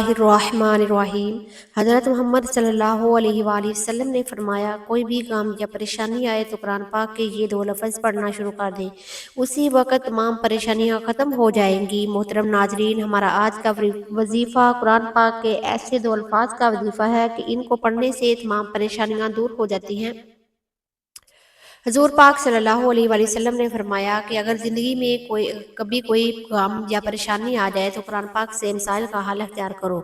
बिस्मिल्लाहिर्रहमानिर्रहीम। हज़रत मोहम्मद सल्लल्लाहु अलैहि वआलिहि वसल्लम ने फरमाया, कोई भी गम या परेशानी आए तो कुरान पाक के ये दो लफ्ज़ पढ़ना शुरू कर दे, उसी वक़्त तमाम परेशानियां ख़त्म हो जाएंगी। मोहतरम नाजरीन, हमारा आज का वजीफ़ा कुरान पाक के ऐसे दो अल्फाज का वजीफ़ा है कि इनको पढ़ने से तमाम परेशानियां दूर हो जाती हैं। हजूर पाक सल्लल्लाहु अलैहि वसल्लम ने फरमाया कि अगर ज़िंदगी में कभी कोई गम या परेशानी आ जाए तो कुरान पाक से मसाइल का हल अख्तियार करो।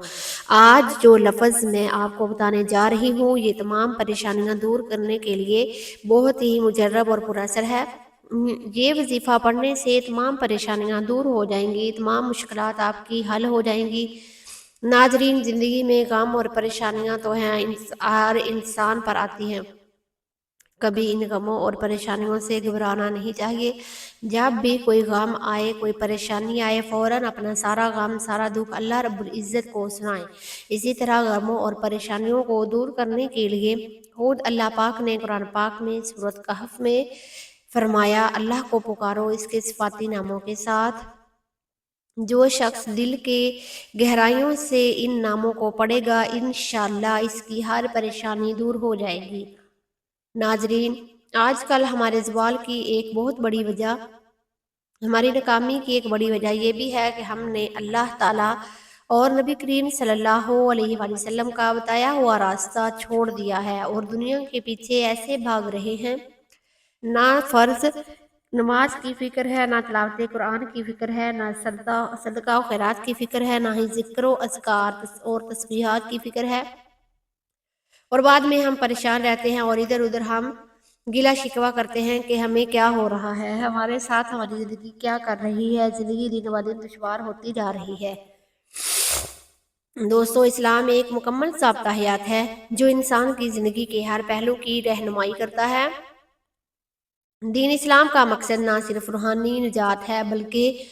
आज जो लफ्ज़ मैं आपको बताने जा रही हूँ, ये तमाम परेशानियाँ दूर करने के लिए बहुत ही मुजर्रब और पुरअसर है। ये वजीफ़ा पढ़ने से तमाम परेशानियाँ दूर हो जाएंगी, तमाम मुश्किलात आपकी हल हो जाएंगी। नाजरीन, ज़िंदगी में गम और परेशानियाँ तो हैं, हर इंसान पर आती हैं। कभी इन गमों और परेशानियों से घबराना नहीं चाहिए। जब भी कोई गम आए, कोई परेशानी आए, फ़ौरन अपना सारा गम, सारा दुख अल्लाह रब्बुल इज़्ज़त को सुनाएं। इसी तरह गमों और परेशानियों को दूर करने के लिए खुद अल्लाह पाक ने कुरान पाक में सूरत कहफ में फरमाया, अल्लाह को पुकारो इसके सिफाती नामों के साथ। जो शख्स दिल के गहराइयों से इन नामों को पढ़ेगा, इंशाअल्लाह इसकी हर परेशानी दूर हो जाएगी। नाजरीन, आजकल हमारे ज़वाल की एक बहुत बड़ी वजह, हमारी नाकामी की एक बड़ी वजह यह भी है कि हमने अल्लाह ताला और नबी करीम सल्लल्लाहु अलैहि वसल्लम का बताया हुआ रास्ता छोड़ दिया है और दुनिया के पीछे ऐसे भाग रहे हैं। ना फ़र्ज नमाज की फ़िक्र है, ना तिलावत कुरान की फ़िक्र है, ना सदका और खैरात की फ़िक्र है, ना ही ज़िक्र व अज़कार और तस्बीहात की फ़िक्र है। और बाद में हम परेशान रहते हैं और इधर उधर हम गिला शिकवा करते हैं कि हमें क्या हो रहा है, हमारे साथ हमारी ज़िंदगी क्या कर रही है। ज़िंदगी दिन ब दिन दुश्वार होती जा रही है। दोस्तों, इस्लाम एक मुकम्मल ज़ाब्ता हयात है जो इंसान की ज़िंदगी के हर पहलू की रहनुमाई करता है। दीन इस्लाम का मकसद ना सिर्फ रूहानी निजात है, बल्कि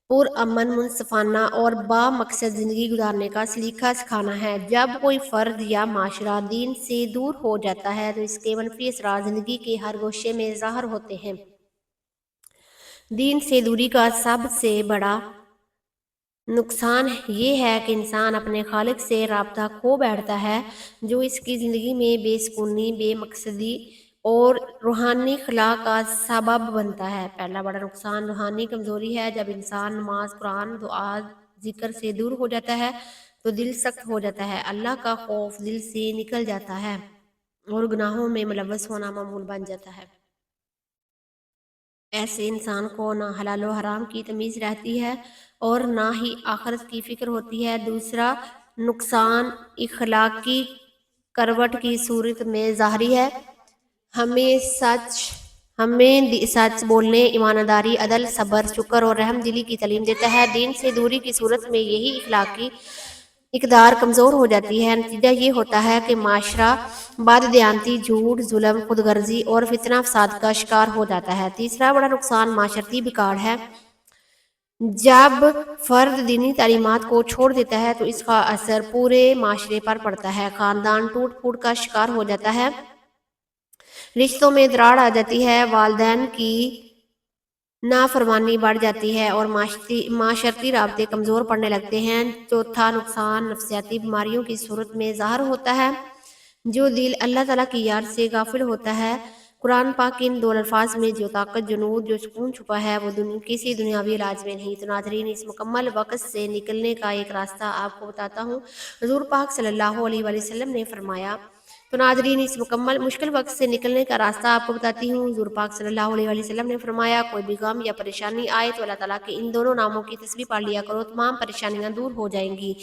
पुरअमन, मुनसफाना और बामकसद ज़िंदगी गुजारने का सलीका सिखाना है। जब कोई फ़र्द या माशरा दीन से दूर हो जाता है तो इसके मनफी असरात ज़िंदगी के हर गोशे में ज़ाहिर होते हैं। दीन से दूरी का सबसे बड़ा नुकसान ये है कि इंसान अपने खालिक से राब्ता खो बैठता है, जो इसकी ज़िंदगी में बेसुकूनी, बेमकसदी और रूहानी खला का सबब बनता है। पहला बड़ा नुकसान रूहानी कमज़ोरी है। जब इंसान नमाज, कुरान, दुआ, जिक्र से दूर हो जाता है तो दिल सख्त हो जाता है, अल्लाह का खौफ दिल से निकल जाता है और गुनाहों में मुलव्वस होना मामूल बन जाता है। ऐसे इंसान को ना हलाल व हराम की तमीज़ रहती है और ना ही आखिरत की फ़िक्र होती है। दूसरा नुकसान इखलाकी करवट की सूरत में ज़ाहरी है। हमें सच बोलने, ईमानदारी, अदल, सब्र, शुक्र और रहम दिली की तालीम देता है। दीन से दूरी की सूरत में यही इखलाकी इक़दार कमज़ोर हो जाती है। नतीजा ये होता है कि माशरा बददियानती, झूठ, जुल्म, खुदगर्जी और फितना फसाद का शिकार हो जाता है। तीसरा बड़ा नुकसान माशरती बिगाड़ है। जब फ़र्द दीनी तालीमात को छोड़ देता है तो इसका असर पूरे माशरे पर पड़ता है। ख़ानदान टूट फूट का शिकार हो जाता है, रिश्तों में दरार आ जाती है, वालिदैन की नाफरमानी बढ़ जाती है और माशरती राब्ते कमज़ोर पड़ने लगते हैं। चौथा नुकसान नफ्सियाती बीमारियों की सूरत में ज़ाहिर होता है। जो दिल अल्लाह ताला की याद से गाफिल होता है, कुरान पाक इन दो अल्फाज में जो ताकत, जो नूर, जो सुकून छुपा है, वो किसी दुनियावी इलाज में नहीं। तो नाज़रीन, इस मुकम्मल वक़्त से निकलने का एक रास्ता आपको बताता हूँ। हुज़ूर पाक सल्लल्लाहु अलैहि वसल्लम ने फरमाया, तो नाज़रीन, इस मुकम्मल मुश्किल वक्त से निकलने का रास्ता आपको बताती हूँ। हुज़ूर पाक सल्लल्लाहु अलैहि वसल्लम ने फरमाया, कोई भी गम या परेशानी आए तो अल्लाह ताला के इन दोनों नामों की तस्बीह पढ़ लिया करो, तमाम परेशानियाँ दूर हो जाएंगी।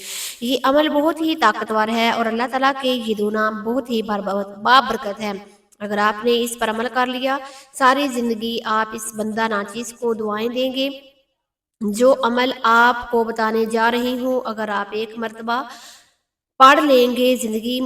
ये अमल बहुत ही ताकतवर है और अल्लाह ताला के ये दो नाम बहुत ही बाबरकत है। अगर आपने इस पर अमल कर लिया, सारी ज़िंदगी आप इस बंदा नाचीज़ को दुआएं देंगे। जो अमल आपको बताने जा रही हूँ, अगर आप एक मरतबा पढ़ लेंगे जिंदगी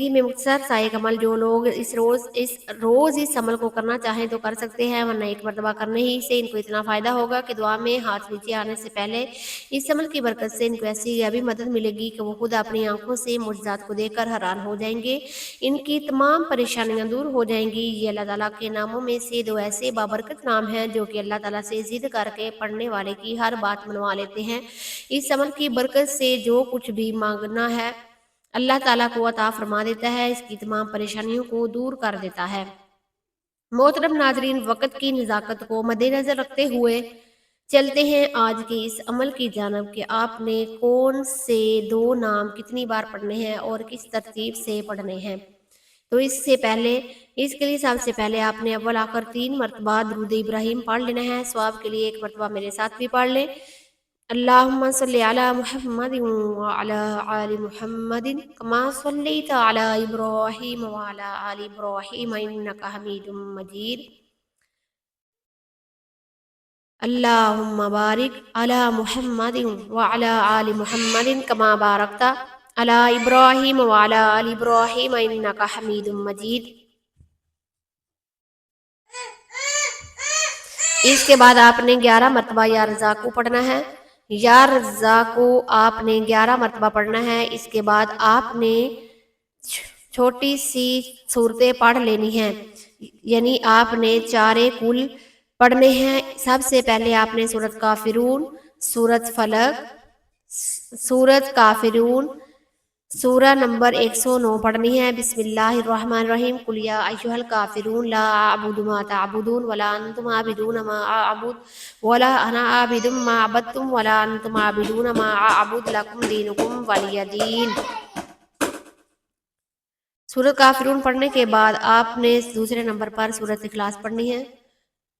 में मुख्तसर सा एक अमल। जो लोग इस रोज इस अमल को करना चाहें तो कर सकते हैं, वरना एक मरतबा करने ही से इनको इतना फ़ायदा होगा कि दुआ में हाथ नीचे आने से पहले इस अमल की बरकत से इनको ऐसी भी मदद मिलेगी कि वो खुद अपनी आंखों से मुजज़ात को देखकर हैरान हो जाएंगे। इनकी तमाम परेशानियां दूर हो जाएंगी। ये अल्लाह ताला के नामों में से दो ऐसे बाबरकत नाम हैं जो कि अल्लाह ताला से जिद करके पढ़ने वाले की हर बात मनवा लेते हैं। इस अमल की बरकत से जो कुछ भी मांगना है अल्लाह ताला को अता फरमा देता है, इसकी तमाम परेशानियों को दूर कर देता है। मोहतरम नाजरीन, वक़्त की नज़ाकत को मद्देनज़र रखते हुए चलते हैं आज के इस अमल की जानब कि आपने कौन से दो नाम कितनी बार पढ़ने हैं और किस तरतीब से पढ़ने हैं। तो इसके लिए सबसे पहले आपने अव्वल आखिर 3 मरतबा दुरूद इब्राहिम पढ़ लेना है। सवाब के लिए 1 मरतबा मेरे साथ भी पढ़ लें। अल्लाहुम्मा सल्लि अला मुहम्मदिन व अला आलि मुहम्मदिन कमा सल्लैता अला इब्राहीम व अला आलि इब्राहीम इन्नका हमीदुम मजीद। अल्लाहुम्मा बारिक अला मुहम्मदिन व अला आलि मुहम्मदिन कमा बारकता अला इब्राहीम व अला आलि इब्राहीम इन्नका हमीदुम मजीद। इसके बाद आपने 11 मरतबा या रज़ा को पढ़ना है। या रज़ा को आपने 11 मरतबा पढ़ना है। इसके बाद आपने छोटी सी सूरतें पढ़ लेनी हैं, यानी आपने 4 कुल पढ़ने हैं। सबसे पहले आपने सूरत काफिरून, सूरत फलक, सूरत काफिरून, सूरा नंबर 109 पढ़नी है। बिस्मिल्लाहिर्रहमानिर्रहीम। कुल या अय्युहल काफिरून ला अअबुदु मा तअबुदून वला अंतुम आबिदून मा अअबुद वला अना आबिदुम मा अबदतुम वला अंतुम आबिदून मा अअबुद लकुम दीनुकुम वलिय दीन। सूरत काफिरून पढ़ने के बाद आपने दूसरे नंबर पर सूरत इखलास पढ़नी है।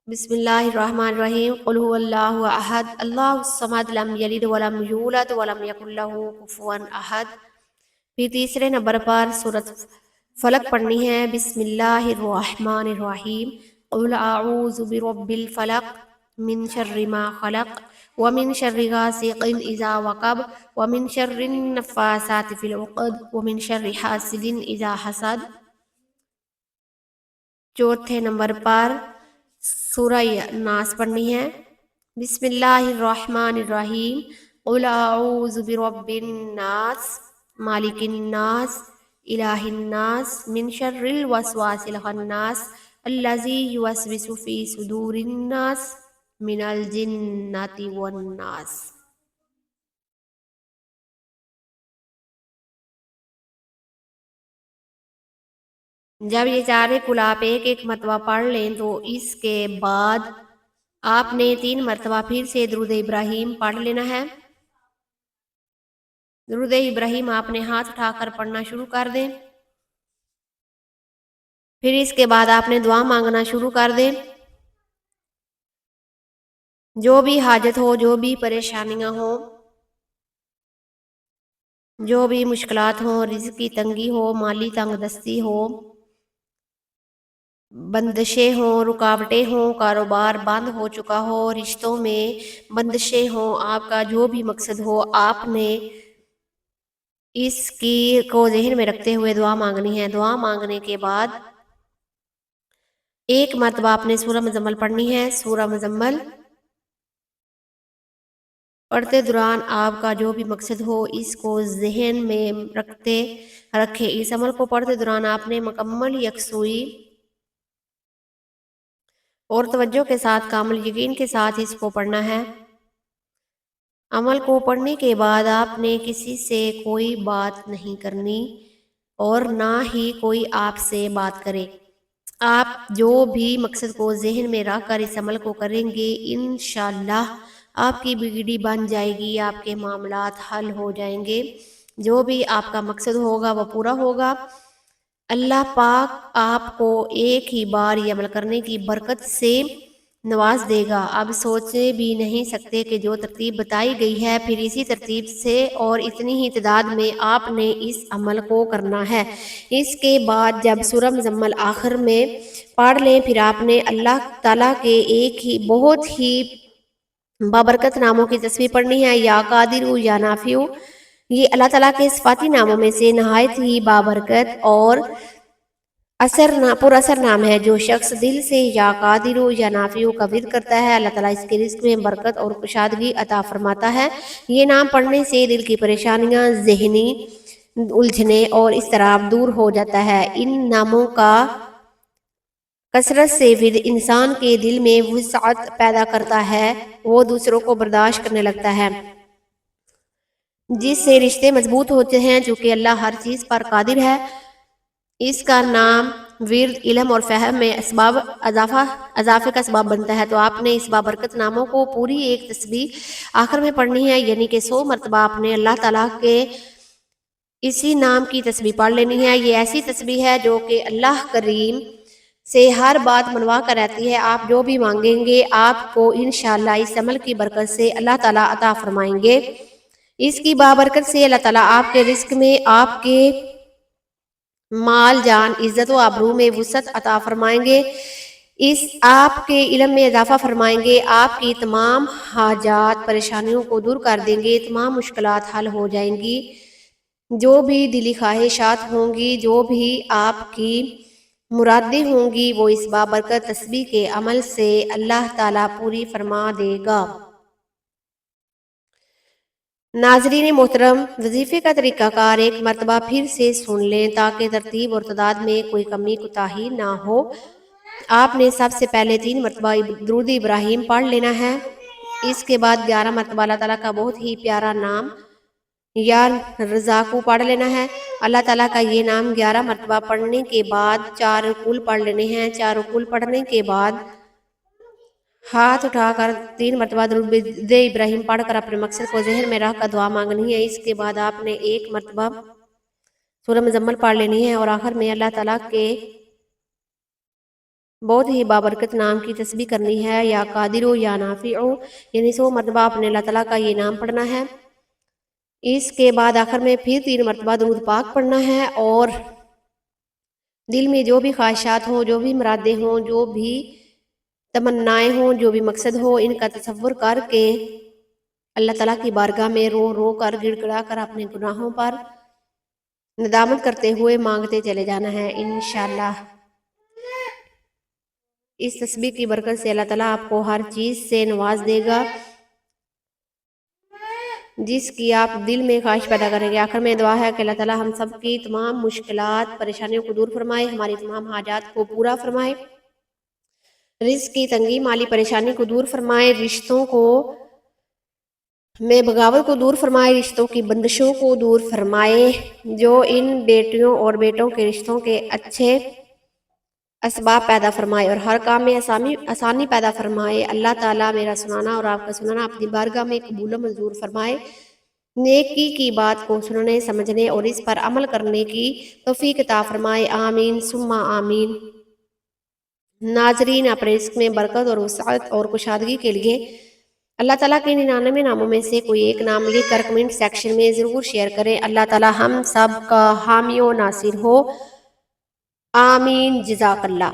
बिस्मिल्लाहिर्रहमानिर्रहीम। कुल हुवल्लाहु अहद अल्लाहुस समद लम यलिद वलम यूलद वलम यकुल लहू कुफुवन अहद। फिर तीसरे नंबर पर सूरत फलक पढ़नी है। बिस्मिल्लाहिर्रहमानिर्रहीम। कुल अऊज़ु बिरब्बिल फलक मिन शर्रि मा खलक व मिन शर्रि गासिकिन इज़ा वक़ब व मिन शर्रिन नफ़्फ़ासाति फ़िल उक़द व मिन शर्रि हासिदिन इज़ा हसद। चौथे नंबर पर सूरह नास पढ़नी है। बिस्मिल्लाहिर्रहमानिर्रहीम। कुल अऊज़ु बिरब्बिन नास मालिकिन नास इलाहिन नास मिन शर्रिल वसवासिल खन्नास अल्लज़ी युवस्विसु फ़ी सुदूरिन नास मिनल जिन्नति वन नास। जब ये 4 कुल आप एक एक मरतबा पढ़ लें तो इसके बाद आपने 3 मरतबा फिर से दुरूद इब्राहिम पढ़ लेना है। दुरूद इब्राहिम आपने हाथ उठाकर पढ़ना शुरू कर दें। फिर इसके बाद आपने दुआ मांगना शुरू कर दें। जो भी हाजत हो, जो भी परेशानियां हो, जो भी मुश्किलात हो, रिज़्क़ की तंगी हो, माली तंगदस्ती हो, बंदिशें हों, रुकावटें हों, कारोबार बंद हो चुका हो, रिश्तों में बंदिशें हों, आपका जो भी मकसद हो, आपने इसकी को ज़हन में रखते हुए दुआ मांगनी है। दुआ मांगने के बाद 1 मरतबा आपने सूरह मुज़म्मल पढ़नी है। सूरह मुज़म्मल पढ़ते दौरान आपका जो भी मकसद हो इसको ज़हन में रखें। इस अमल को पढ़ते दौरान आपने मुकम्मल यकसुई और तवज्जो के साथ, कामिल यकीन के साथ इसको पढ़ना है। अमल को पढ़ने के बाद आपने किसी से कोई बात नहीं करनी और ना ही कोई आपसे बात करे। आप जो भी मकसद को ज़हन में रख कर इस अमल को करेंगे, इंशाअल्लाह आपकी बिगड़ी बन जाएगी, आपके मामलात हल हो जाएंगे। जो भी आपका मकसद होगा वो पूरा होगा। अल्लाह पाक आपको एक ही बार ये अमल करने की बरकत से नवाज देगा। अब सोचे भी नहीं सकते कि जो तरतीब बताई गई है फिर इसी तरतीब से और इतनी ही तादाद में आपने इस अमल को करना है। इसके बाद जब सूरह मुज़म्मल आखिर में पढ़ लें, फिर आपने अल्लाह ताला के एक ही बहुत ही बाबरकत नामों की तस्वीर पढ़नी है। या कादिर या नाफिउ یہ اللہ تعالیٰ کے صفاتی ناموں میں سے نہایت ہی بابرکت اور پر اثر نام ہے۔ جو شخص دل سے یا قادر ہو یا نافع کا ورد کرتا ہے، اللہ تعالیٰ اس کے رزق میں برکت اور کشادگی عطا فرماتا ہے۔ یہ نام پڑھنے سے دل کی پریشانیاں، ذہنی الجھنیں اور اضطراب دور ہو جاتا ہے۔ ان ناموں کا کثرت سے ورد انسان کے دل میں وسعت پیدا کرتا ہے، وہ دوسروں کو برداشت کرنے لگتا ہے، جس سے رشتے مضبوط ہوتے ہیں۔ چونکہ اللہ ہر چیز پر قادر ہے، اس کا نام ورد علم اور فہم میں اضافے کا اسباب بنتا ہے۔ تو آپ نے اس بابرکت ناموں کو پوری ایک تسبیح آخر میں پڑھنی ہے، یعنی کہ 100 مرتبہ آپ نے اللہ تعالیٰ کے اسی نام کی تسبیح پڑھ لینی ہے۔ یہ ایسی تسبیح ہے جو کہ اللہ کریم سے ہر بات منوا کر رہتی ہے۔ آپ جو بھی مانگیں گے آپ کو انشاءاللہ اس عمل کی برکت سے اللہ تعالیٰ عطا فرمائیں گے۔ اس کی بابرکت سے اللہ تعالیٰ آپ کے رزق میں، آپ کے مال جان، عزت و آبرو میں وسعت عطا فرمائیں گے، آپ کے علم میں اضافہ فرمائیں گے، آپ کی تمام حاجات پریشانیوں کو دور کر دیں گے، تمام مشکلات حل ہو جائیں گی، جو بھی دلی خواہشات ہوں گی، جو بھی آپ کی مرادیں ہوں گی، وہ اس بابرکت تسبیح کے عمل سے اللہ تعالیٰ پوری فرما دے گا۔ ناظرین محترم، وظیفے کا طریقہ کار ایک مرتبہ پھر سے سن لیں تاکہ ترتیب اور تعداد میں کوئی کمی کوتاہی نہ ہو۔ آپ نے سب سے پہلے 3 مرتبہ درود ابراہیم پڑھ لینا ہے۔ اس کے بعد 11 مرتبہ اللہ تعالیٰ کا بہت ہی پیارا نام یا رزاقو پڑھ لینا ہے۔ اللہ تعالیٰ کا یہ نام 11 مرتبہ پڑھنے کے بعد 4 رکوع پڑھ لینے ہیں۔ 4 رکوع پڑھنے کے بعد ہاتھ اٹھا کر 3 مرتبہ درود ابراہیم پڑھ کر اپنے مقصد کو ذہن میں رکھ کر دعا مانگنی ہے۔ اس کے بعد آپ نے 1 مرتبہ سورہ مزمل پڑھ لینی ہے اور آخر میں اللہ تعالیٰ کے بہت ہی بابرکت نام کی تسبیح کرنی ہے، یا قادر ہو یا نافع ہو، یعنی 100 مرتبہ آپ نے اللہ تعالیٰ کا یہ نام پڑھنا ہے۔ اس کے بعد آخر میں پھر 3 مرتبہ درود پاک پڑھنا ہے اور دل میں جو بھی خواہشات ہوں، جو بھی مرادیں ہوں، جو بھی تمنائیں ہوں، جو بھی مقصد ہو، ان کا تصور کر کے اللہ تعالیٰ کی بارگاہ میں رو رو کر گڑ گڑا کر اپنے گناہوں پر ندامت کرتے ہوئے مانگتے چلے جانا ہے۔ انشاءاللہ اس تسبیح کی برکت سے اللہ تعالیٰ آپ کو ہر چیز سے نواز دے گا جس کی آپ دل میں خواہش پیدا کریں گے۔ آخر میں دعا ہے کہ اللہ تعالیٰ ہم سب کی تمام مشکلات، پریشانیوں کو دور فرمائے، ہماری تمام حاجات کو پورا فرمائے، رزق کی تنگی، مالی پریشانی کو دور فرمائے، رشتوں کو میں بغاوت کو دور فرمائے، رشتوں کی بندشوں کو دور فرمائے، جو ان بیٹیوں اور بیٹوں کے رشتوں کے اچھے اسباب پیدا فرمائے اور ہر کام میں آسانی پیدا فرمائے۔ اللہ تعالیٰ میرا سنانا اور آپ کا سنانا اپنی بارگاہ میں قبول و منظور فرمائے، نیکی کی بات کو سننے، سمجھنے اور اس پر عمل کرنے کی توفیق عطا فرمائے۔ آمین ثم آمین۔ ناظرین، اپنے رزق میں برکت اور وسعت اور کشادگی کے لیے اللہ تعالیٰ کے 99 ناموں میں سے کوئی ایک نام لکھ کر کمنٹ سیکشن میں ضرور شیئر کریں۔ اللہ تعالیٰ ہم سب کا حامی و ناصر ہو۔ آمین۔ جزاک اللہ۔